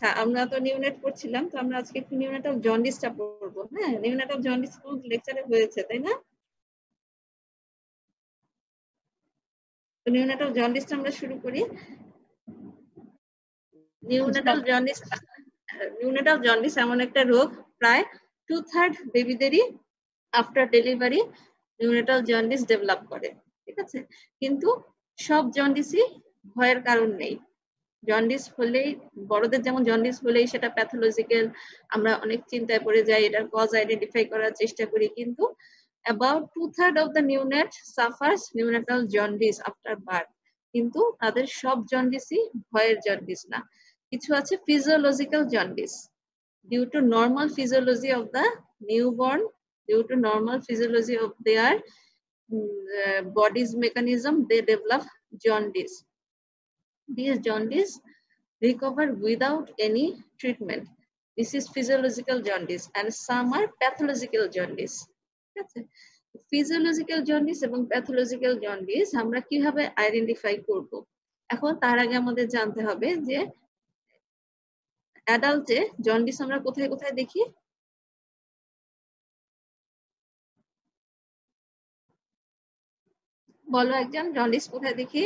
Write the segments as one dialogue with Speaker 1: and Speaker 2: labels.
Speaker 1: আচ্ছা আমরা তো নিউনেট পড়ছিলাম, তো আমরা আজকে একটু নিউনেট অফ জন্ডিসটা পড়বো। হ্যাঁ, নিউনেট অফ জন্ডিস কোন লেকচারে হয়েছে, তাই না? তো নিউনেট অফ জন্ডিসটা আমরা শুরু করি। নিউনেটাল জন্ডিস এমন একটা রোগ, প্রায় 2/3 বেবিদেরই after delivery neonatal jaundice develop করে। ঠিক আছে, কিন্তু সব জন্ডিসই ভয়ের কারণ নেই। জন্ডিস হলেই, বড়দের যেমন জন্ডিস হলেই সেটা প্যাথোলজিক্যাল, আমরা অনেক চিন্তায় পড়ে যাই, এটার কজ আইডেন্টিফাই করার চেষ্টা করি, কিন্তু about 2/3 of the neonate suffers neonatal jaundice after birth, কিন্তু তাদের সব জন্ডিসই ভয়ের জন্ডিস না। কিছু আছে physiological jaundice, due to normal physiology of the newborn, due to normal physiology of their body's mechanism, they develop jaundice. These jaundice recover without any treatment. This is physiological jaundice, and some are pathological jaundice. Physiological jaundice এবং pathological jaundice আমরা কিভাবে identify করব? এখন তার আগে আমাদের জানতে হবে যে অ্যাডাল্টে জন্ডিস আমরা কোথায় কোথায় দেখি? বলো একজন, জন্ডিস কোথায় দেখি?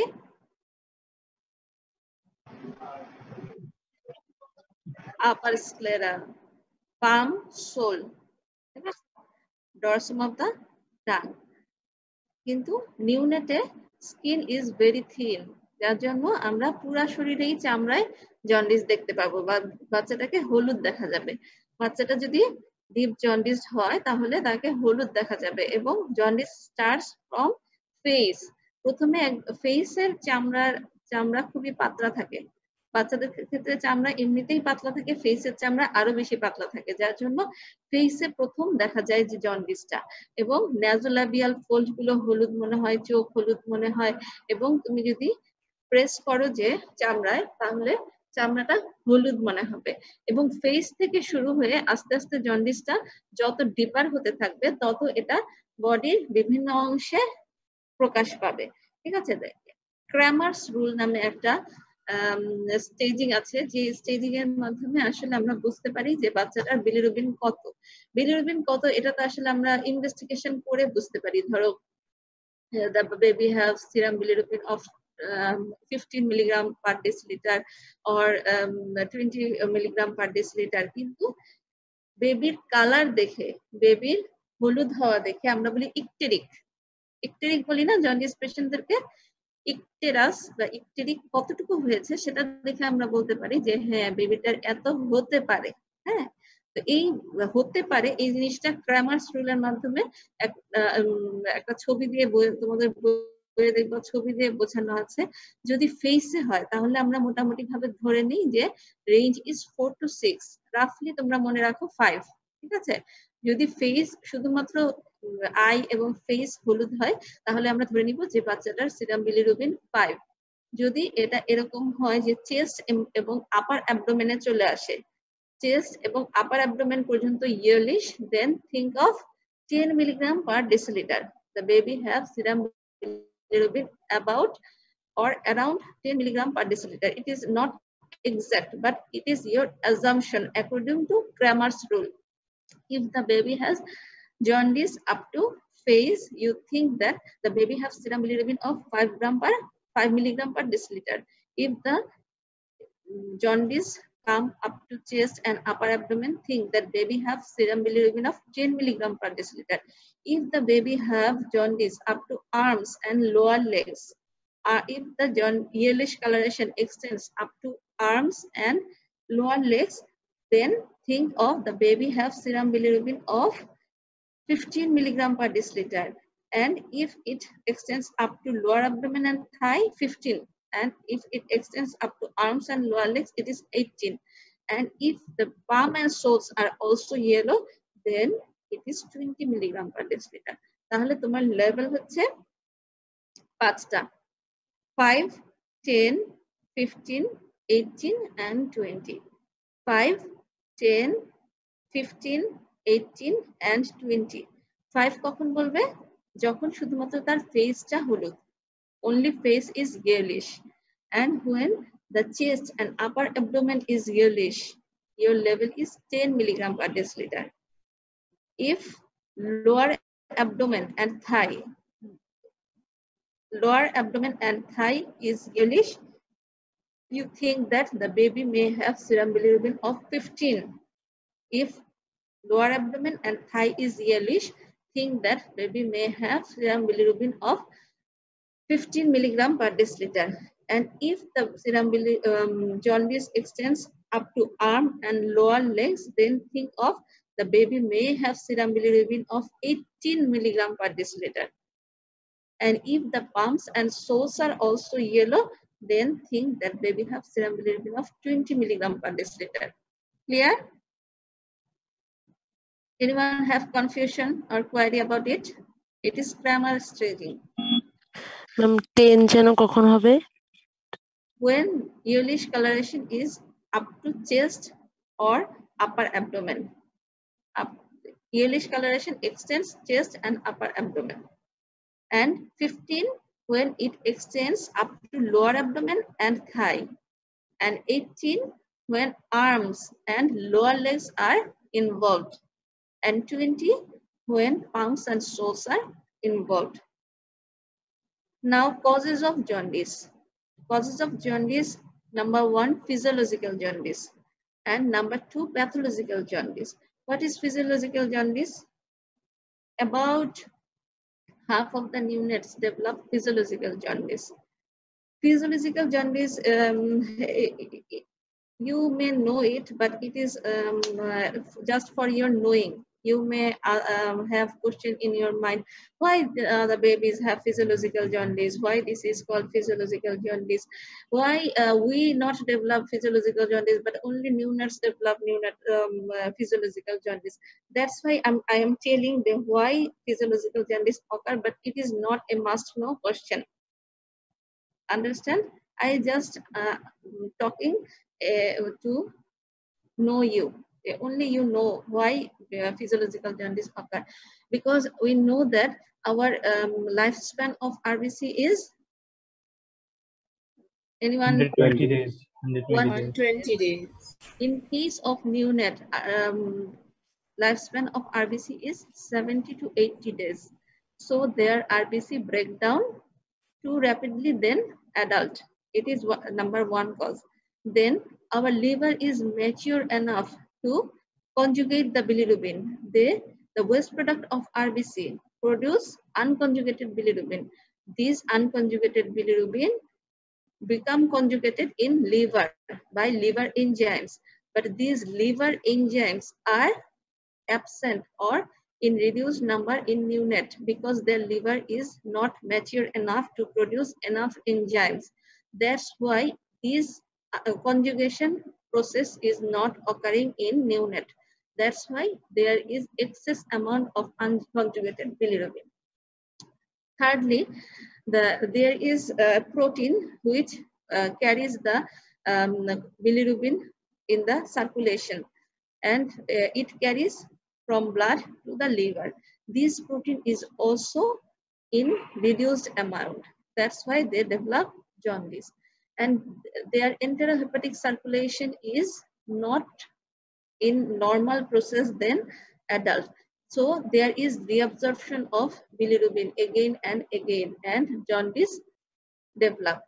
Speaker 1: Upper sclera, palm, sole, dorsum of the tongue. কিন্তু নিউনেটে স্কিন ইজ ভেরি থিন, যার জন্য আমরা পুরো শরীরেই চামড়ায় জন্ডিস দেখতে পাবো, বা বাচ্চাটাকে হলুদ দেখা যাবে। বাচ্চাটা যদি ডিপ জন্ডিস হয় তাহলে তাকে হলুদ দেখা যাবে। এবং জন্ডিস স্টার্টস ফ্রম ফেস। প্রথমে ফেসের চামড়া খুবই পাতলা থাকে, বাচ্চাদের ক্ষেত্রে চামড়া এমনিতেই পাতলা থাকে, ফেসের চামড়া আরো বেশি পাতলা থাকে, যার জন্য ফেসে প্রথম দেখা যায় যে জন্ডিসটা। এবং ন্যাজোলাবিয়াল ফোল্ড গুলো হলুদ মনে হয়, চোখ হলুদ মনে হয়, এবং তুমি যদি প্রেস করো যে চামড়ায়, তাহলে চামড়াটা হলুদ মনে হবে। এবং ফেস থেকে শুরু হয়ে আস্তে আস্তে জন্ডিসটা যত ডিপার হতে থাকবে তত এটা বডির বিভিন্ন অংশে প্রকাশ পাবে। ঠিক আছে, ক্র্যামার্স রুল নামে একটা স্টেজিং আছে, যে স্টেজিং এর মাধ্যমে আসলে আমরা বুঝতে পারি যে বাচ্চাটার বিলিরুবিন কত। বিলিরুবিন কত এটা তো আসলে আমরা ইনভেস্টিগেশন করে বুঝতে পারি। ধরো the baby have serum bilirubin of 15 milligram per deciliter or 20 milligram per deciliter, কিন্তু বেবির কালার দেখে, বেবির হলুদ হওয়া দেখে আমরা বলি ইকটেরিক। ইকটেরিক বলি না জন্ডিস পেশেন্টদেরকে? ইকটেরাস বা ইকটেরিক কতটুকু হয়েছে সেটা দেখে আমরা বলতে পারি যে হ্যাঁ বেবিটার এত হতে পারে। হ্যাঁ, তো এই হতে পারে এই জিনিসটা ক্র্যামার্স রুলের মাধ্যমে একটা ছবি দিয়ে তোমাদের বইয়ে দেখবো, ছবি দিয়ে বোঝানো আছে। যদি ফেসে হয় তাহলে আমরা মোটামুটি ভাবে ধরে নিই যে রেঞ্জ ইজ 4 to 6, রাফলি তোমরা মনে রাখো 5। ঠিক আছে, যদি ফেস শুধুমাত্র আই এবং ফেস হলুদ হয় তাহলে আমরা ধরে নিব যে বাচ্চাটার সিরাম বিলিরুবিন 5। যদি এটা এরকম হয় যে চেস্ট এবং আপার অ্যাবডোমেনে চলে আসে, চেস্ট এবং আপার অ্যাবডোমেন পর্যন্ত yellowish, then think of 10 milligram per deciliter. The baby have serum bilirubin about or around 10 milligram per deciliter. It is not exact, but it is your assumption according to Cramer's rule. If the baby has jaundice up to phase, you think that the baby has serum bilirubin of 5 milligram per deciliter. If the jaundice come up to chest and upper abdomen, think that baby have serum bilirubin of 10 milligram per deciliter. If the baby have jaundice up to arms and lower legs, if the yellowish coloration extends up to arms and lower legs, then think of the baby have serum bilirubin of 15 milligram per deciliter. And if it extends up to lower abdomen and thigh, 15. And if it extends up to arms and lower legs, it is 18. And if the palm and soles are also yellow, then it is 20 milligram per deciliter. তাহলে তোমার level হচ্ছে 5টা, 5, 10, 15, 18 and 20. 5, 10, 15, 18 and 20. 5 কখন বলবে? যখন শুধুমাত্র তার ফেসটা হলুদ, only face is yellowish, and when the chest and upper abdomen is yellowish, your level is 10 milligram per deciliter. If lower abdomen and thigh is yellowish, you think that the baby may have serum bilirubin of 15. If lower abdomen and thigh is yellowish, think that baby may have serum bilirubin of 15 milligram per deciliter. And if the serum jaundice extends up to arm and lower legs, then think of the baby may have serum bilirubin of 18 milligram per deciliter. And if the palms and soles are also yellow, then think that baby have serum bilirubin of 20 milligram per deciliter. Clear? Anyone have confusion or query about it? It is Cramer staging.
Speaker 2: Ma'am, 10 যেন কখন হবে?
Speaker 1: When yellowish coloration is up to chest or upper abdomen. Yellowish coloration extends chest and upper abdomen. And 15 when it extends up to lower abdomen and thigh. And 18 when arms and lower legs are involved. And 20 when palms and soles are involved. Now, causes of jaundice. Causes of jaundice, number 1, physiological jaundice. And number 2, pathological jaundice. What is physiological jaundice? About half of the neonates develop physiological jaundice. Physiological jaundice, you may know it, but it is just for your knowing. You may have question in your mind, why the babies have physiological jaundice, why this is called physiological jaundice, why we not develop physiological jaundice, but only neonates develop physiological jaundice. That's why I am telling them why physiological jaundice occur, but it is not a must-know question. Understand? I just talking to know you. Only you know why physiological jaundice occur, because we know that our lifespan of RBC is anyone
Speaker 3: 120 days. 120 days.
Speaker 1: In case of neonate, lifespan of RBC is 70 to 80 days. So their RBC breakdown too rapidly than adult. It is number 1 cause. Then our liver is mature enough to conjugate the bilirubin. The waste product of RBC produce unconjugated bilirubin. These unconjugated bilirubin become conjugated in liver by liver enzymes. But these liver enzymes are absent or in reduced number in neonate because their liver is not mature enough to produce enough enzymes. That's why this conjugation process is not occurring in neonate. That's why there is excess amount of unconjugated bilirubin. Thirdly, there is a protein which carries the bilirubin in the circulation, and it carries from blood to the liver. This protein is also in reduced amount. That's why they develop jaundice. And their enterohepatic circulation is not in normal process than adult. So there is reabsorption of bilirubin again and again, and jaundice develop.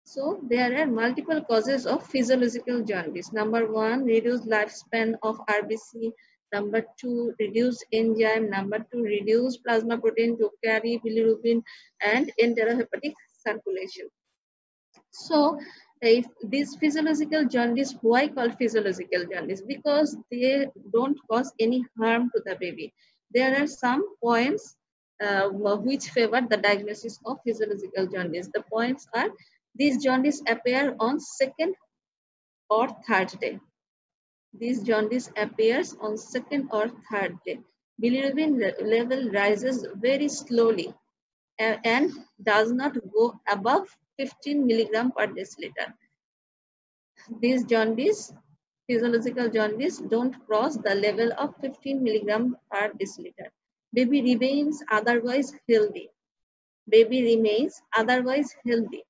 Speaker 1: So there are multiple causes of physiological jaundice. Number 1, reduced lifespan of RBC. Number 2, reduced enzyme. Number 2, reduced plasma protein to carry bilirubin, and enterohepatic circulation. So if this physiological jaundice, why called physiological jaundice? Because they don't cause any harm to the baby. There are some points which favor the diagnosis of physiological jaundice. The points are: these jaundice appear on 2nd or 3rd day. This jaundice appears on 2nd or 3rd day. Bilirubin level rises very slowly and does not go above 15 milligram per deciliter. These jaundice, physiological jaundice, don't cross the level of 15 milligram per deciliter. Baby remains otherwise healthy. Baby remains otherwise healthy.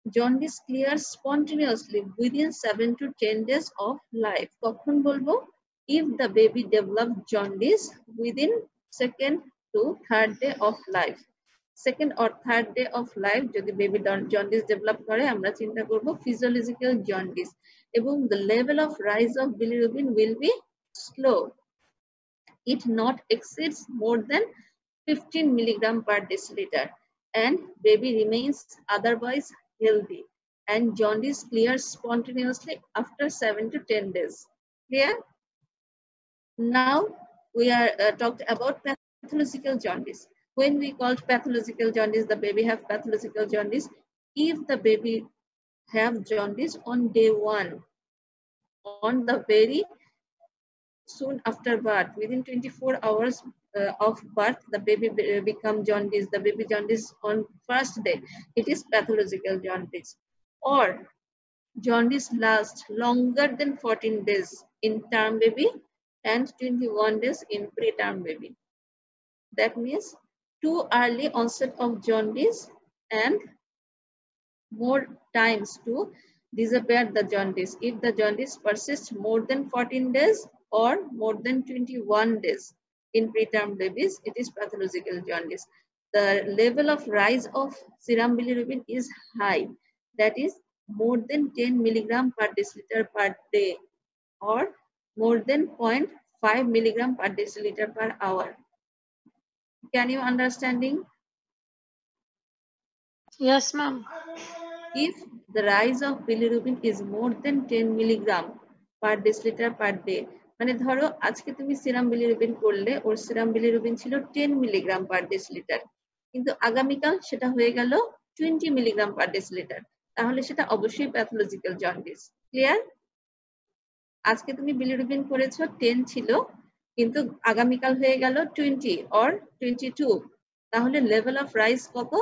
Speaker 1: Jaundice clears spontaneously within 7 to 10 days of life. কখন বলবো? If the baby develops jaundice within 2nd to 3rd day of life. 2nd or 3rd day of life যদি baby jaundice develop করে আমরা চিন্তা করব physiological jaundice এবং the level of rise of bilirubin will be slow. It not exceeds more than 15 milligram per deciliter and baby remains otherwise healthy and jaundice clears spontaneously after 7 to 10 days. Clear? Now we are talked about pathological jaundice. When we called pathological jaundice, the baby have pathological jaundice. If the baby have jaundice on day 1, on the very soon after birth, within 24 hours of birth, the baby become jaundice, the baby jaundice on first day, it is pathological jaundice. Or jaundice lasts longer than 14 days in term baby and 21 days in preterm baby. That means too early onset of jaundice and more times to disappear the jaundice. If the jaundice persists more than 14 days or more than 21 days in preterm babies, it is pathological jaundice. The level of rise of serum bilirubin is high, that is more than 10 milligram per deciliter per day or more than 0.5 milligram per deciliter per hour. Can you understanding?
Speaker 4: Yes, ma'am.
Speaker 1: If the rise of bilirubin is more than 10 milligram per deciliter per day, মানে ধরো আজকে তুমি serum bilirubin করলে ওর serum bilirubin ছিল 10 milligram per decilitre, কিন্তু আগামীকাল সেটা হয়ে গেল 20 মিলিগ্রাম পার ডেসিলিটার, তাহলে সেটা অবশ্যই প্যাথোলজিক্যাল জন্ডিস। ক্লিয়ার? আজকে তুমি বিলিরুবিন করেছো 10 ছিল, কিন্তু আগামীকাল হয়ে গেল 20 or 22, তাহলে লেভেল অফ রাইজ কত?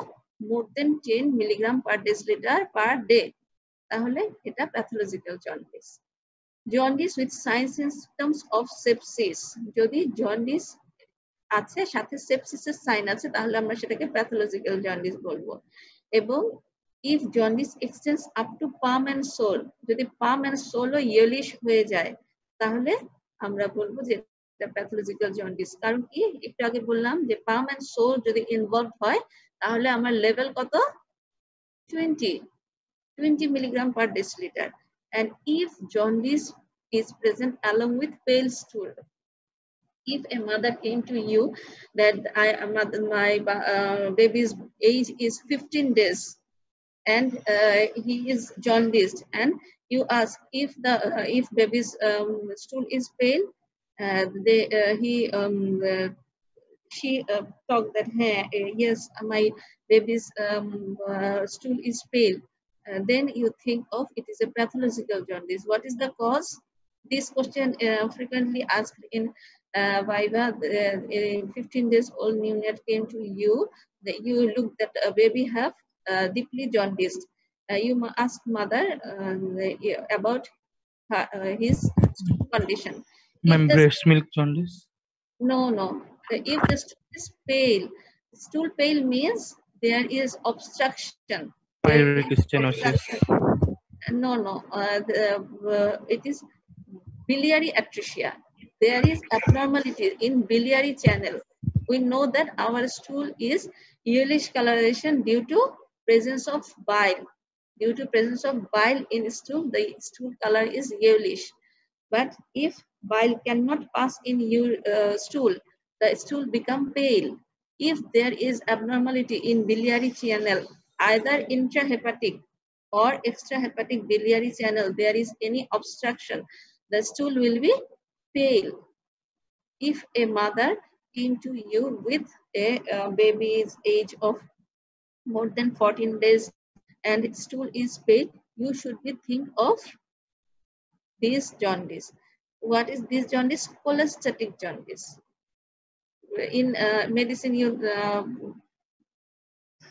Speaker 1: more than 10 milligram per deciliter per day, তাহলে এটা pathological jaundice. Jaundice with signs and symptoms of sepsis, যদি jaundice আছে সাথে sepsis এর সাইন আছে তাহলে আমরা সেটাকে pathological jaundice বলবো। এবং if jaundice extends up to palm and sole, যদি palm and sole O yellowish হয়ে যায় তাহলে আমরা বলবো যে এটা pathological jaundice। কারণ কি একটু আগে বললাম যে palm and sole যদি ইনভলভ হয় তাহলে আমার লেভেল কত? 20 milligram per deciliter. And if jaundice is present along with pale stool, if a mother came to you that my baby's age is 15 days and he is jaundiced, and you ask if baby's stool is pale, she talked that, hey, yes, my baby's stool is pale. Then you think of it is a pathological jaundice. What is the cause? This question frequently asked in Viva. 15 days old neonate came to you. That you look that a baby have deeply jaundiced. You ask mother about his condition.
Speaker 5: Ma'am, breast milk jaundice?
Speaker 1: No. If the stool is pale, stool pale means there is obstruction.
Speaker 5: Pyruvate stenosis.
Speaker 1: No. It is biliary atresia. There is abnormality in biliary channel. We know that our stool is yellowish coloration due to presence of bile. Due to presence of bile in stool, the stool color is yellowish. But if bile cannot pass in your stool, the stool become pale. If there is abnormality in biliary channel, either intrahepatic or extrahepatic biliary channel, there is any obstruction, the stool will be pale. If a mother came to you with a baby's age of more than 14 days and stool is pale, you should be think of this jaundice. What is this jaundice? Cholestatic jaundice. In medicine, you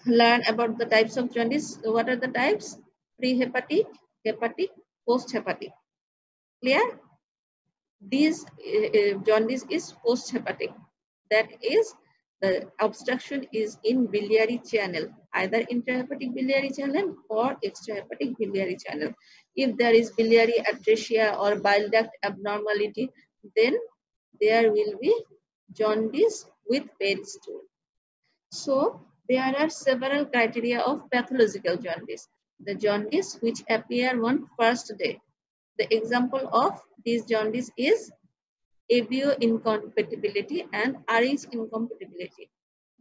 Speaker 1: learn about the types of jaundice. What are the types? Prehepatic, hepatic, post-hepatic. Clear? This jaundice is post-hepatic. That is The obstruction is in biliary channel, either intrahepatic biliary channel or extrahepatic biliary channel. If there is biliary atresia or bile duct abnormality, then there will be jaundice with pale stool. So there are several criteria of pathological jaundice. The jaundice which appear on first day. The example of this jaundice is ABO incompatibility and RH incompatibility.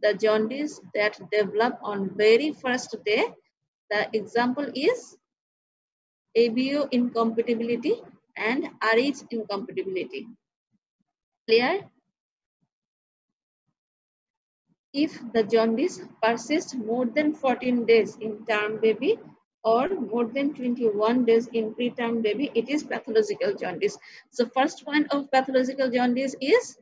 Speaker 1: The jaundice that develop on very first day, the example is ABO incompatibility and RH incompatibility. Clear? If the jaundice persists more than 14 days in term baby or more than 21 days in preterm baby, it is pathological jaundice. So first point of pathological jaundice is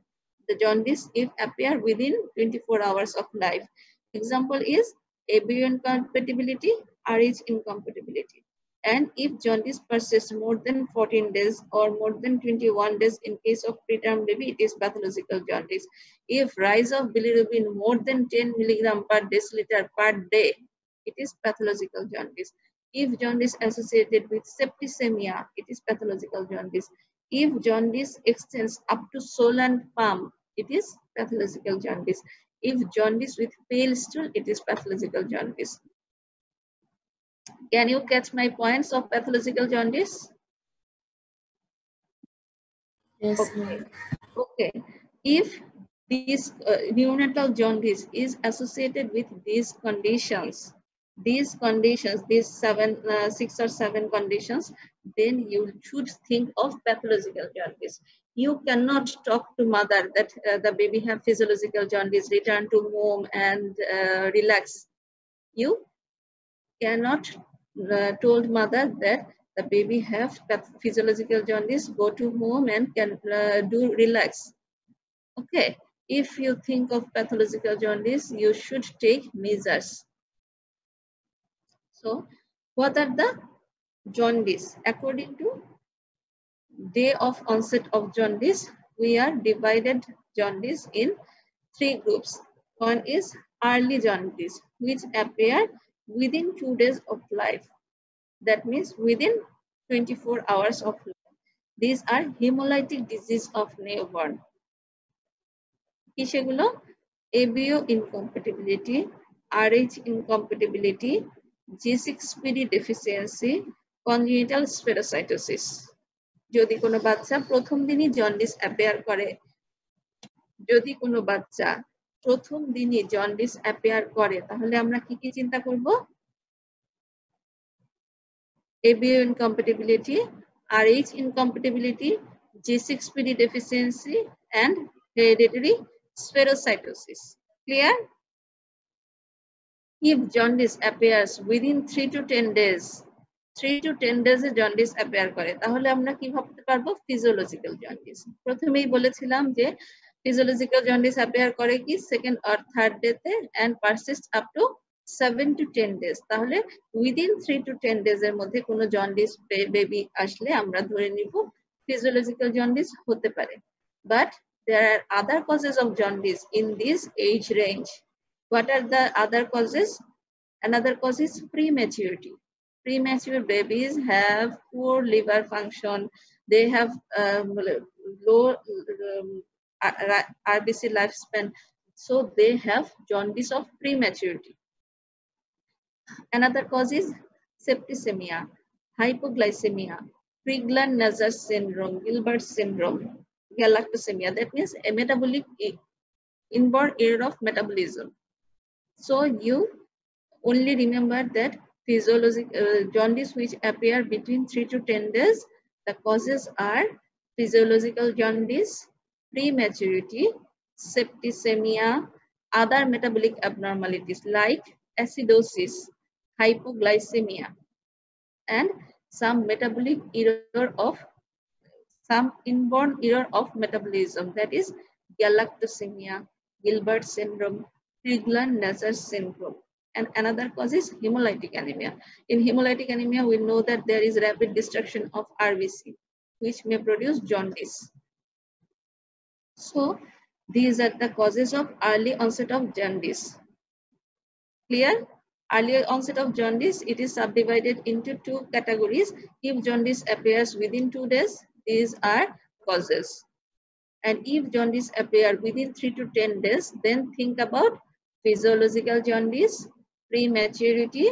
Speaker 1: the jaundice if appear within 24 hours of life. Example is ABO incompatibility, RH incompatibility. And if jaundice persists more than 14 days or more than 21 days in case of preterm baby, it is pathological jaundice. If rise of bilirubin more than 10 milligram per deciliter per day, it is pathological jaundice. If jaundice associated with septicemia, it is pathological jaundice. If jaundice extends up to sole and palm, it is pathological jaundice. If jaundice with pale stool, it is pathological jaundice. Can you catch my points of pathological jaundice?
Speaker 4: Yes,
Speaker 1: okay. Okay. If this neonatal jaundice is associated with these conditions, these 6 or 7 conditions, then you should think of pathological jaundice. You cannot talk to mother that the baby have physiological jaundice, return to home and relax. You cannot told mother that the baby have physiological jaundice, go to home and can do relax. Okay, if you think of pathological jaundice, you should take measures. So, what are the jaundice? According to day of onset of jaundice, we are divided jaundice in 3 groups. One is early jaundice, which appear within 2 days of life. That means within 24 hours of life. These are hemolytic disease of newborn. কি সেগুলো? ABO incompatibility, RH incompatibility, G6PD deficiency, congenital spherocytosis. যদি কোনো বাচ্চা প্রথম দিনই jaundice appear করে, যদি কোনো বাচ্চা প্রথম দিনই জন্ডিস অ্যাপিয়ার করে, তাহলে আমরা কি কি চিন্তা করব? ABO incompatibility, RH incompatibility, G6PD deficiency, and hereditary spherocytosis. Clear? If jaundice appears within 3 to 10 days, 3 to 10 days A jaundice appear করে, তাহলে আমরা কি ভাবতে পারবো? Physiological jaundice. প্রথমেই বলেছিলাম যে physiological jaundice appear করে কি second or third day তে and persists up to 7 to 10 days. তাহলে within 3 to 10 days এর মধ্যে কোনো jaundice baby আসলে আমরা ধরে নিব physiological jaundice হতে পারে. But there are other causes of jaundice in this age range. What are the other causes? Another cause is prematurity. Premature babies have poor liver function. They have low RBC lifespan. So they have jaundice of prematurity. Another cause is septicemia, hypoglycemia, Crigler-Najjar syndrome, Gilbert syndrome, galactosemia. That means a metabolic inborn error of metabolism. So you only remember that physiological jaundice which appear between 3 to 10 days. The causes are physiological jaundice, prematurity, septicemia, other metabolic abnormalities like acidosis, hypoglycemia, and some metabolic error of some inborn error of metabolism, that is galactosemia, Gilbert syndrome, Crigler-Najjar syndrome. And another cause is hemolytic anemia. In hemolytic anemia, we know that there is rapid destruction of RBC, which may produce jaundice. So These are the causes of early onset of jaundice. Clear? Early onset of jaundice, it is subdivided into two categories. If jaundice appears within 2 days, these are causes. And if jaundice appears within 3 to 10 days, then think about physiological jaundice, prematurity,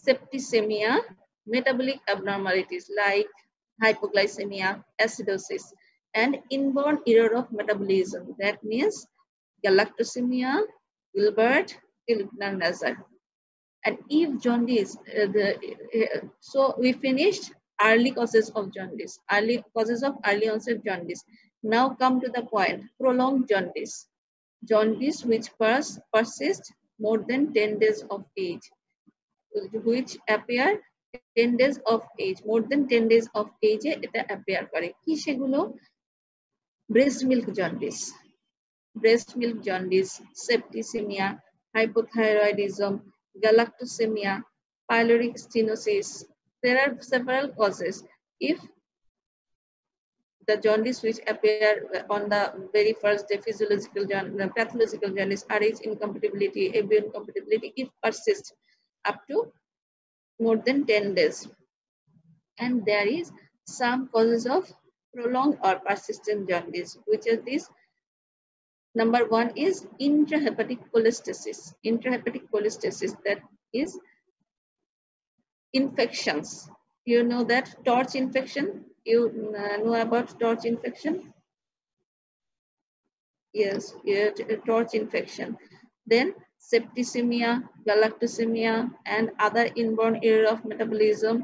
Speaker 1: septicemia, metabolic abnormalities like hypoglycemia, acidosis, and inborn error of metabolism. That means galactosemia, Gilbert, Gilbert-Nazar. And if jaundice, so we finished early causes of jaundice, early causes of early onset jaundice. Now come to the point, prolonged jaundice. Jaundice which persists more than 10 days of age, which appear 10 days of age, more than 10 days of age এটা appear করে কি সেগুলো? Breast milk jaundice, septicemia, hypothyroidism, galactosemia, pyloric stenosis. There are several causes. If the jaundice which appear on the very first day, physiological jaundice, pathological jaundice, Rh incompatibility, AB incompatibility, if persists up to more than 10 days. And there is some causes of prolonged or persistent jaundice, which are these. Number one is intrahepatic cholestasis. Intrahepatic cholestasis, that is infections. You know that torch infection? You know about torch infection? Yes, torch infection. Then septicemia, galactosemia, and other inborn error of metabolism,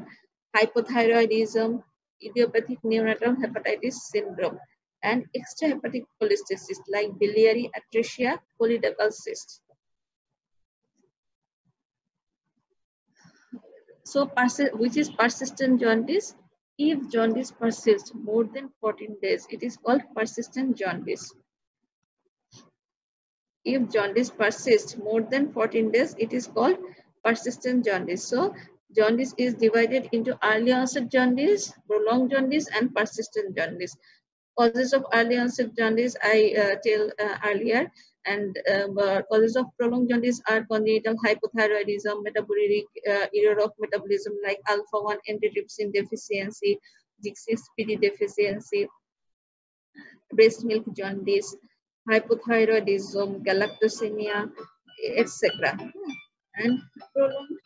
Speaker 1: hypothyroidism, idiopathic neonatal hepatitis syndrome, and extrahepatic cholestasis like biliary atresia, choledochal cyst. So, which is persistent jaundice? If jaundice persists more than 14 days, it is called persistent jaundice. If jaundice persists more than 14 days, it is called persistent jaundice. So, jaundice is divided into early onset jaundice, prolonged jaundice, and persistent jaundice. Causes of early onset jaundice I tell earlier, and causes of prolonged jaundice are congenital hypothyroidism, metabolic error of metabolism like alpha-1 antitrypsin deficiency, G6PD deficiency, breast milk jaundice, hypothyroidism, galactosemia, etc. And prolonged,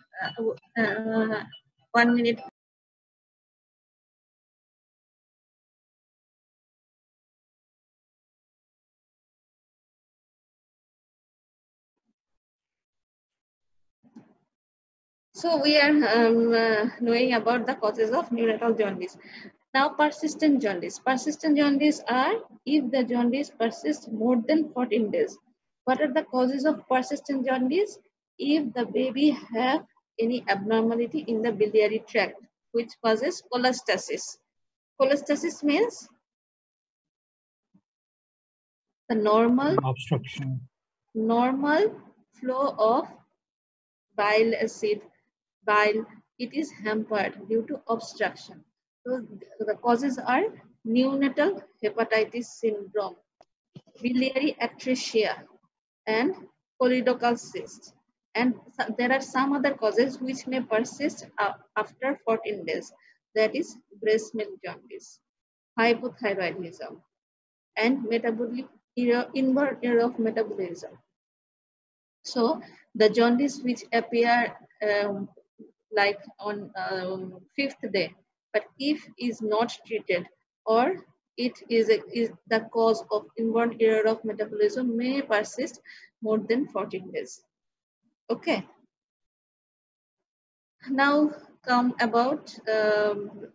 Speaker 1: 1 minute. So we are knowing about the causes of neonatal jaundice. Now persistent jaundice. Persistent jaundice are if the jaundice persists more than 14 days. What are the causes of persistent jaundice? If the baby have any abnormality in the biliary tract, which causes cholestasis. Cholestasis means the normal flow of bile acid, bile, it is hampered due to obstruction. So the causes are neonatal hepatitis syndrome, biliary atresia, and choledochal cyst. And there are some other causes which may persist after 14 days. That is breast milk jaundice, hypothyroidism, and metabolic error, inborn error of metabolism. So the jaundice which appear like on 5th day, but if is not treated or it is the cause of inborn error of metabolism may persist more than 14 days. Okay. Now come about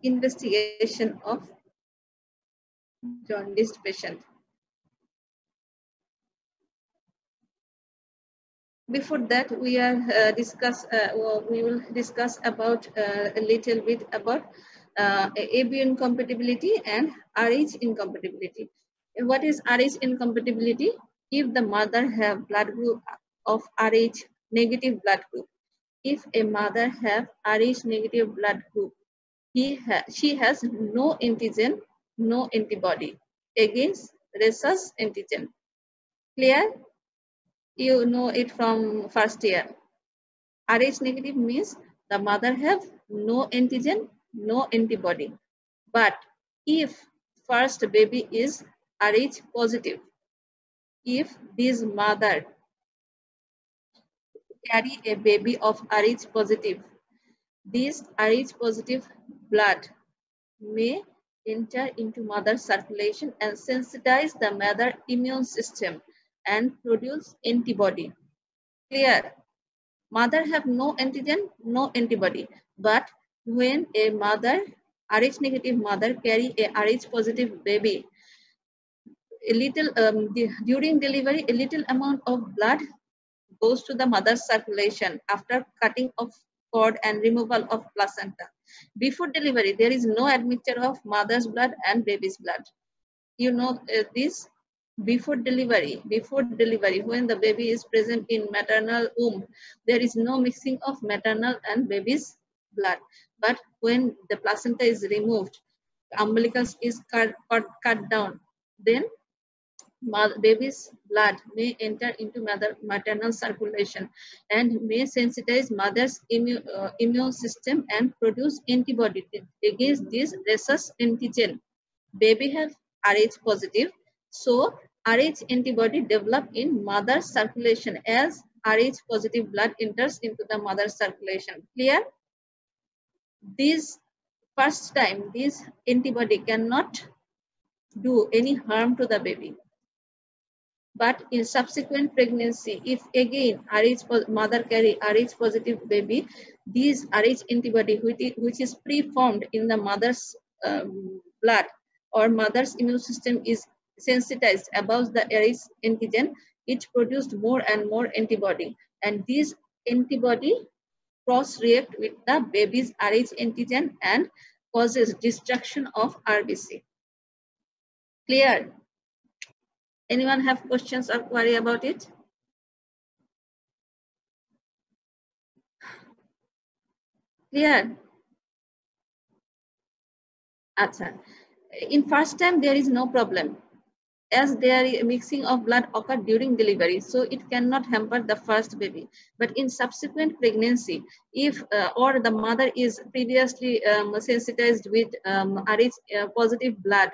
Speaker 1: investigation of jaundice patient. Before that, we are we will discuss about a little bit about AB incompatibility and Rh incompatibility. What is Rh incompatibility? If the mother have blood group of Rh negative blood group, if a mother have Rh negative blood group, she has no antigen, no antibody against rhesus antigen. Clear? You know it from first year. Rh negative means the mother have no antigen, no antibody. But if first baby is Rh positive, if this mother carry a baby of Rh positive, this Rh positive blood may enter into mother's circulation and sensitize the mother immune system and produce antibody. Clear? Mother have no antigen, no antibody. But when a mother, Rh negative mother carry a Rh positive baby, a little during delivery, a little amount of blood goes to the mother's circulation after cutting of cord and removal of placenta. Before delivery, there is no admixture of mother's blood and baby's blood. You know this? Before delivery, when the baby is present in maternal womb, there is no mixing of maternal and baby's blood. But when the placenta is removed, umbilicus is cut down, then baby's blood may enter into maternal circulation and may sensitize mother's immune system and produce antibody against this rhesus antigen. Baby have Rh positive, so Rh antibody develop in mother's circulation as Rh positive blood enters into the mother's circulation. Clear? This first time, this antibody cannot do any harm to the baby. But in subsequent pregnancy, if again mother carry Rh positive baby, these Rh antibody which is preformed in the mother's blood or mother's immune system is sensitized above the Rh antigen, it produced more and more antibody, and these antibody cross-react with the baby's Rh antigen and causes destruction of RBC. Clear? Anyone have questions or query about it? Clear? Achha. In first time, there is no problem, as there is mixing of blood occurred during delivery, so it cannot hamper the first baby. But in subsequent pregnancy, if or the mother is previously sensitized with Rh positive blood,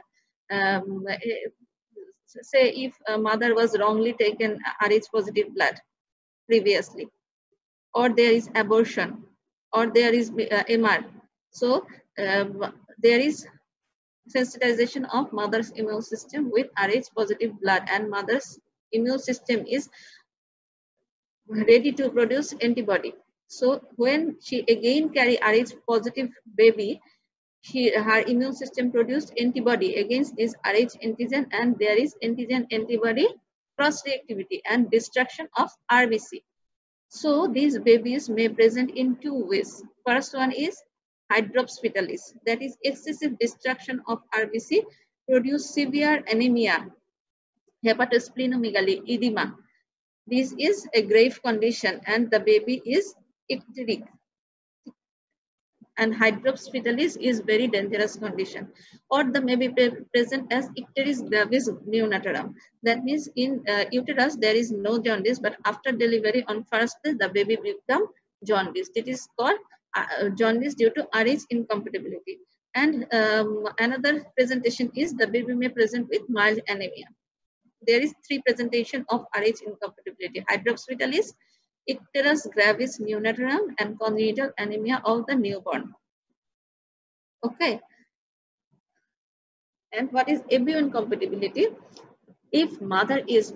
Speaker 1: say if a mother was wrongly taken Rh positive blood previously, or there is abortion, or there is MR, so there is sensitization of mother's immune system with Rh positive blood, and mother's immune system is ready to produce antibody. So when she again carry Rh positive baby, her immune system produced antibody against this Rh antigen, and there is antigen antibody cross reactivity and destruction of RBC. So these babies may present in two ways. First one is hydrops fetalis, that is excessive destruction of RBC, produce severe anemia, hepatosplenomegaly, edema. This is a grave condition and the baby is icteric. And hydrops fetalis is very dangerous condition. Or the may be present as icteris gravis neonatorum. That means in uterus there is no jaundice, but after delivery on first day the baby become jaundice. It is called jaundice due to Rh incompatibility. And another presentation is the baby may present with mild anemia. There is three presentation of Rh incompatibility: hydrops fetalis, icterus gravis neonatorum, and congenital anemia of the newborn. Okay. And what is ABO incompatibility? If mother is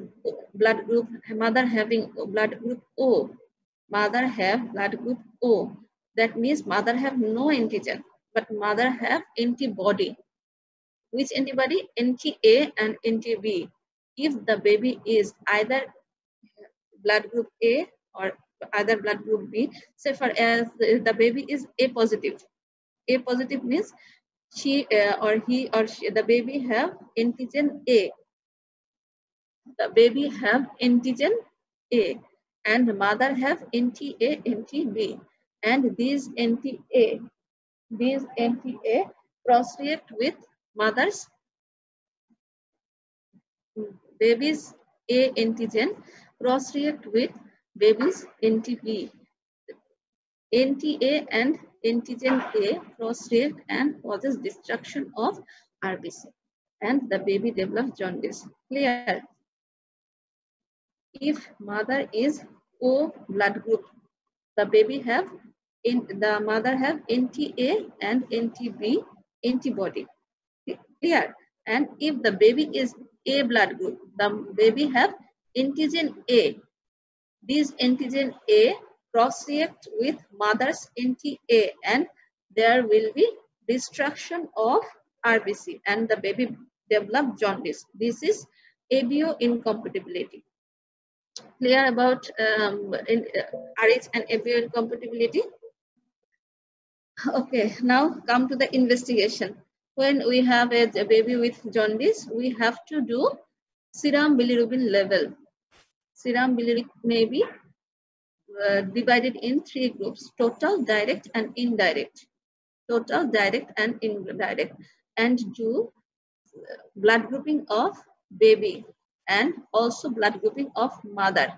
Speaker 1: mother having blood group O, mother have blood group O, that means mother have no antigen, but mother have antibody. Which antibody? Anti-A and anti-B. If the baby is either blood group A or either blood group B, say for as the baby is A positive. A positive means she or he or she, the baby have antigen A. The baby have antigen A, and the mother have anti-A, anti-B, and these anti-A cross-react with mother's baby's A antigen cross-react with baby's NTP. NTA and antigen A cross-react and causes destruction of RBC, and the baby develops jaundice. Clear? If mother is O blood group, the mother have NTA and NTB antibody. Clear? And if the baby is A blood group, the baby have antigen A. These antigen A cross-react with mother's NTA, and there will be destruction of RBC, and the baby develop jaundice. This is ABO incompatibility. Clear about RH and ABO incompatibility? Okay, now come to the investigation. When we have a baby with jaundice, we have to do serum bilirubin level. Serum bilirubin may be divided in 3 groups: total, direct, and indirect. Total, direct, and indirect. And do blood grouping of baby and also blood grouping of mother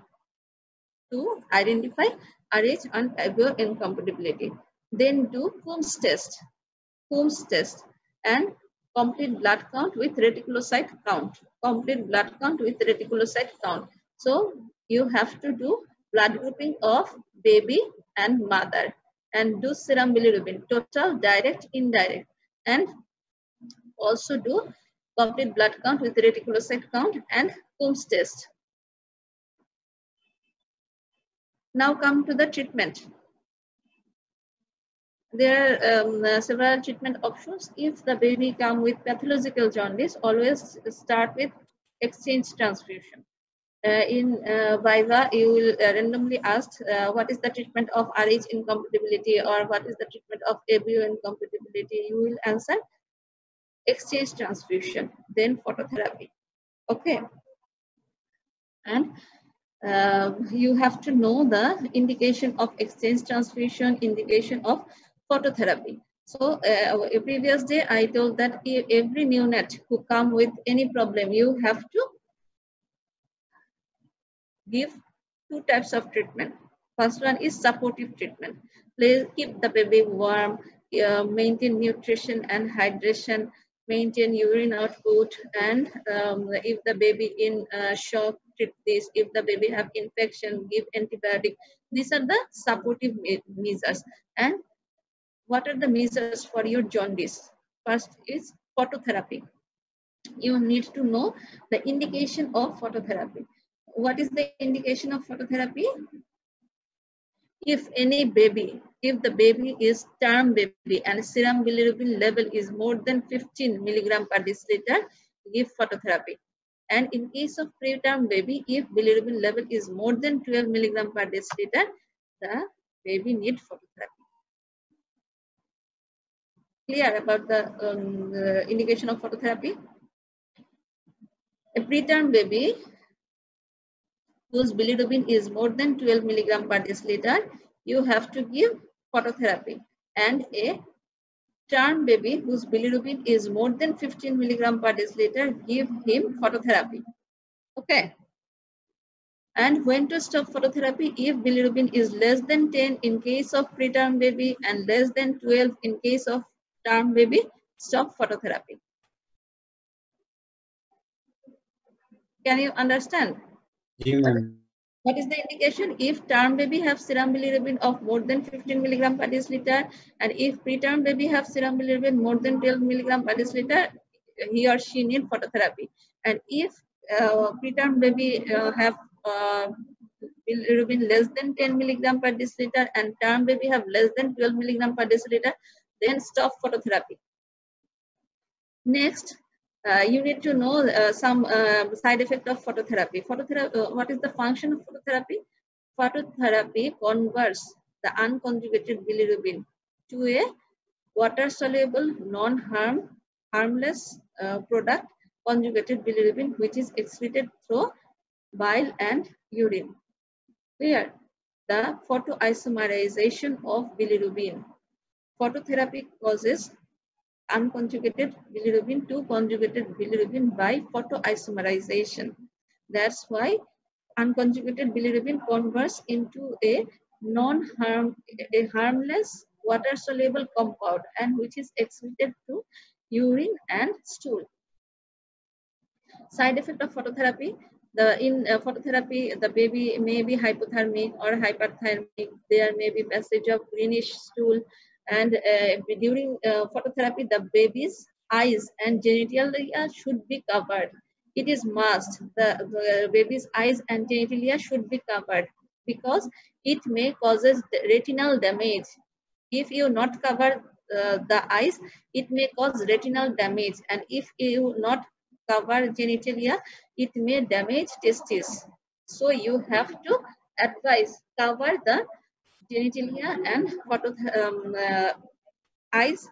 Speaker 1: to identify RH and ABO incompatibility. Then do Coombs test, and complete blood count with reticulocyte count. Complete blood count with reticulocyte count. So you have to do blood grouping of baby and mother, and do serum bilirubin, total, direct, indirect, and also do complete blood count with reticulocyte count and Coombs test. Now come to the treatment. There are several treatment options. If the baby come with pathological jaundice, always start with exchange transfusion. In Viva, you will randomly ask what is the treatment of RH incompatibility or what is the treatment of ABO incompatibility. You will answer exchange transfusion, then phototherapy. Okay. And you have to know the indication of exchange transfusion, indication of phototherapy. So previous day I told that every neonate who come with any problem, you have to give 2 types of treatment. First one is supportive treatment. Please keep the baby warm, maintain nutrition and hydration, maintain urine output, and if the baby in shock, treat this. If the baby have infection, give antibiotic. These are the supportive measures. And what are the measures for your jaundice? First is phototherapy. You need to know the indication of phototherapy. What is the indication of phototherapy? If any baby, if the baby is term baby and serum bilirubin level is more than 15 milligram per deciliter, give phototherapy. And in case of preterm baby, if bilirubin level is more than 12 milligram per deciliter, the baby need phototherapy. Clear about the indication of phototherapy? A preterm baby whose bilirubin is more than 12 milligram per deciliter, you have to give phototherapy. And a term baby whose bilirubin is more than 15 milligram per deciliter, give him phototherapy. Okay. And when to stop phototherapy? If bilirubin is less than 10 in case of preterm baby and less than 12 in case of term baby, stop phototherapy. Can you understand? What is the indication? If term baby have serum bilirubin of more than 15 milligram per deciliter, and if preterm baby have serum bilirubin more than 12 milligram per deciliter, he or she need phototherapy. And if preterm baby have bilirubin less than 10 milligram per deciliter and term baby have less than 12 milligram per deciliter, then stop phototherapy. Next, you need to know some side effect of phototherapy. What is the function of phototherapy? Phototherapy converts the unconjugated bilirubin to a water-soluble, non-harmless product, conjugated bilirubin, which is excreted through bile and urine. Clear? The photoisomerization of bilirubin. Phototherapy causes unconjugated bilirubin to conjugated bilirubin by photoisomerization. That's why unconjugated bilirubin converts into a harmless water-soluble compound and which is excreted through urine and stool. Side effect of phototherapy. In phototherapy, the baby may be hypothermic or hyperthermic. There may be passage of greenish stool, and during phototherapy, the baby's eyes and genitalia should be covered. It is must. The baby's eyes and genitalia should be covered because it may causes retinal damage. If you not cover the eyes, it may cause retinal damage, and if you not cover genitalia, it may damage testes. So you have to advise cover the genitalia and eyes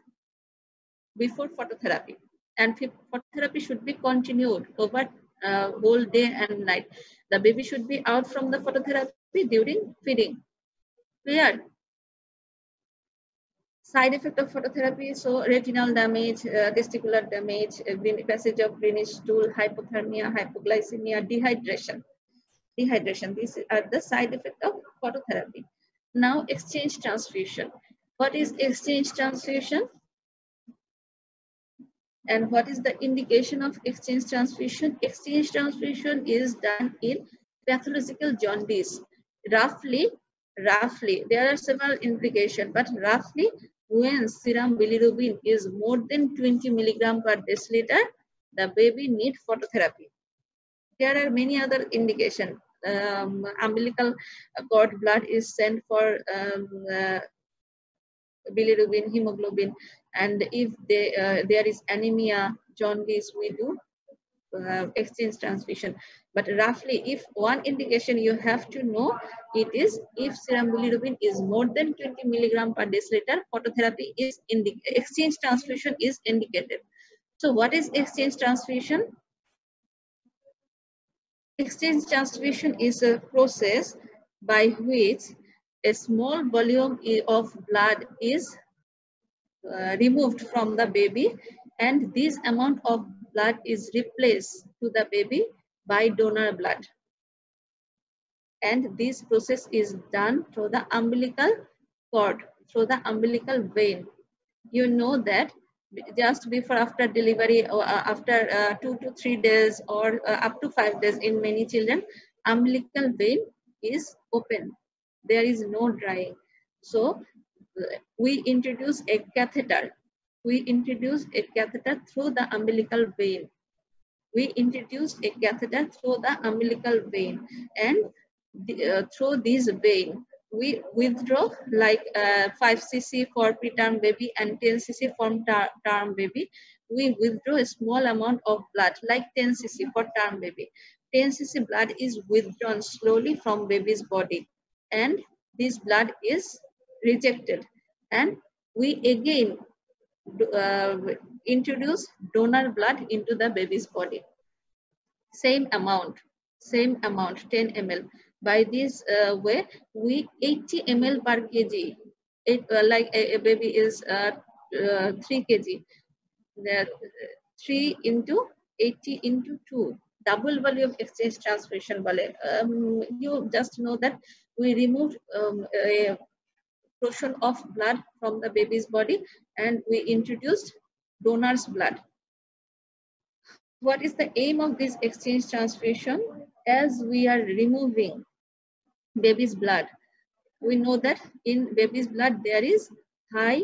Speaker 1: before phototherapy. And phototherapy should be continued over whole day and night. The baby should be out from the phototherapy during feeding. Clear? Side effect of phototherapy, so retinal damage, testicular damage, passage of greenish stool, hypothermia, hypoglycemia, dehydration. These are the side effect of phototherapy. Now, exchange transfusion. What is exchange transfusion? And what is the indication of exchange transfusion? Exchange transfusion is done in pathological jaundice. Roughly, there are several indications, but roughly, when serum bilirubin is more than 20 milligram per deciliter, the baby needs phototherapy. There are many other indications. Umbilical cord blood is sent for bilirubin, hemoglobin, and if there is anemia, jaundice, we do exchange transfusion. But roughly, if one indication you have to know, it is if serum bilirubin is more than 20 milligram per deciliter, phototherapy is exchange transfusion is indicated. So what is exchange transfusion? Exchange transfusion is a process by which a small volume of blood is removed from the baby, and this amount of blood is replaced to the baby by donor blood. And this process is done through the umbilical cord, through the umbilical vein. You know that just before after delivery or after 2 to 3 days or up to 5 days in many children, umbilical vein is open. There is no drying. So we introduce a catheter. We introduce a catheter through the umbilical vein. We introduce a catheter through the umbilical vein, and through this vein, we withdraw like 5 cc for preterm baby and 10 cc for term baby. We withdraw a small amount of blood like 10 cc for term baby. 10 cc blood is withdrawn slowly from baby's body, and this blood is rejected, and we again introduce donor blood into the baby's body. Same amount, 10 ml. By this way, we 80 ml per kg. Like a baby is 3 kg. 3 into 80 into 2. Double volume exchange transfusion. You just know that we removed a portion of blood from the baby's body and we introduced donor's blood. What is the aim of this exchange transfusion? As we are removing baby's blood, we know that in baby's blood there is high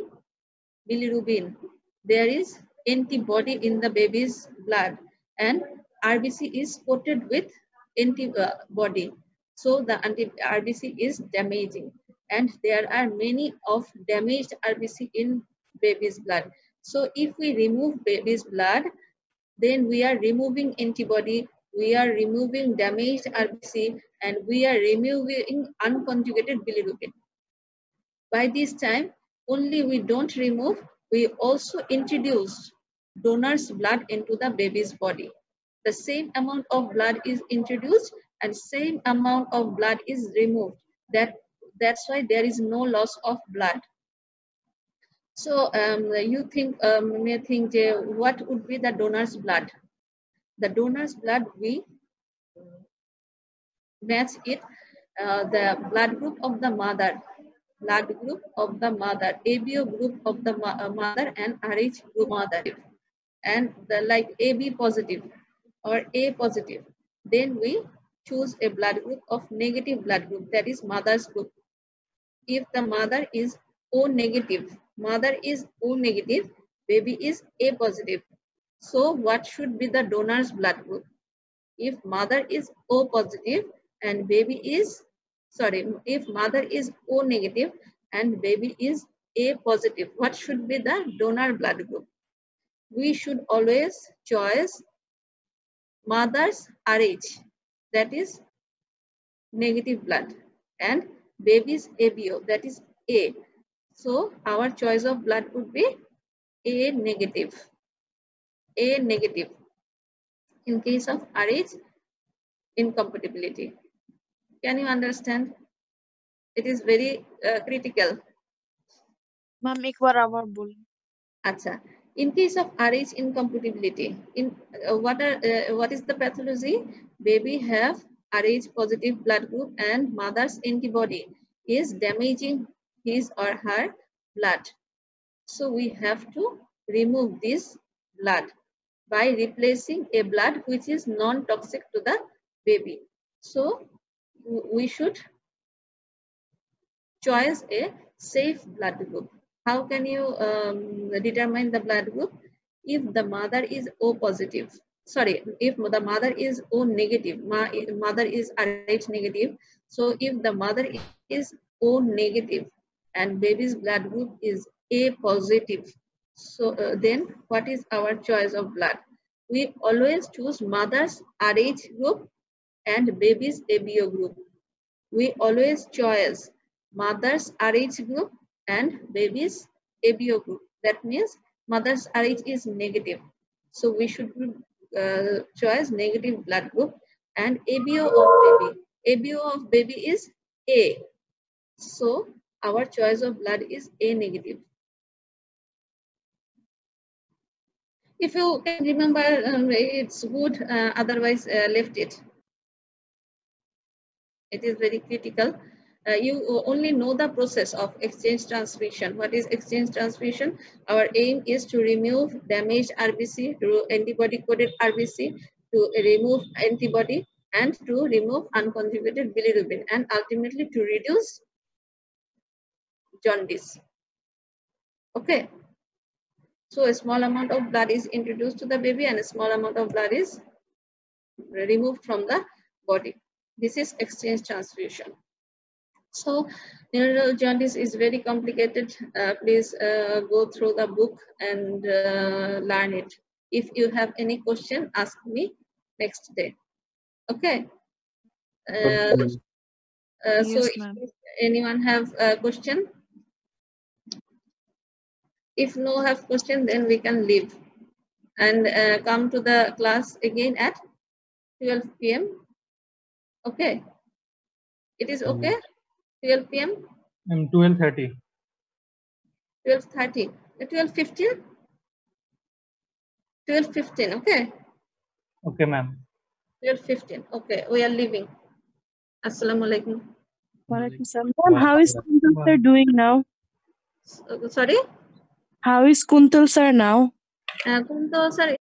Speaker 1: bilirubin, there is antibody in the baby's blood, and RBC is coated with antibody. So the RBC is damaging, and there are many of damaged RBC in baby's blood. So if we remove baby's blood, then we are removing antibody, we are removing damaged RBC, and we are removing unconjugated bilirubin. By this time, only we don't remove, we also introduce donor's blood into the baby's body. The same amount of blood is introduced and same amount of blood is removed. That's why there is no loss of blood. So you may think, what would be the donor's blood? The donor's blood, we match it the blood group of the mother, ABO group of the mother, and RH group mother, and the like AB positive or A positive. Then we choose a blood group of negative blood group, that is mother's group. If the mother is O negative, baby is A positive. So what should be the donor's blood group? If mother is O positive and baby is, if mother is O negative and baby is A positive, what should be the donor blood group? We should always choose mother's RH, that is negative blood, and baby's ABO, that is A. So our choice of blood would be A negative. In case of RH incompatibility. Can you understand? It is very critical.
Speaker 4: Ma'am, एक बार और बोलें.
Speaker 1: Acha. In case of RH incompatibility, what is the pathology? Baby have RH positive blood group and mother's antibody is damaging his or her blood. So we have to remove this blood by replacing a blood which is non-toxic to the baby. So we should choose a safe blood group. How can you determine the blood group? If the mother is O positive, if the mother is O negative, mother is RH negative. So if the mother is O negative and baby's blood group is A positive, so then what is our choice of blood? We always choose mother's RH group and baby's ABO group. We always choose mother's RH group and baby's ABO group. That means mother's RH is negative. So we should choose negative blood group, and ABO of baby. ABO of baby is A. So our choice of blood is A negative. If you can remember, it's good, otherwise left it. It is very critical. You only know the process of exchange transfusion. What is exchange transfusion? Our aim is to remove damaged RBC, to antibody-coded RBC, to remove antibody, and to remove unconjugated bilirubin, and ultimately to reduce jaundice. Okay. So a small amount of blood is introduced to the baby and a small amount of blood is removed from the body. This is exchange transfusion. So neural jaundice is very complicated. Please go through the book and learn it. If you have any question, ask me next day. Okay.
Speaker 4: Yes,
Speaker 1: So if anyone have a question? If no have question, then we can leave and come to the class again at 12 p.m. Okay. It is okay? 12 p.m.
Speaker 5: 12:30.
Speaker 1: 12:30. 12:15. 12:15. Okay.
Speaker 5: Okay, ma'am.
Speaker 1: 12:15. Okay. We are leaving. Assalamu alaikum.
Speaker 4: Walaikum salam. Ma'am, how is Kuntal sir doing now?
Speaker 1: Sorry?
Speaker 4: How is Kuntal sir now?
Speaker 1: Kuntal sir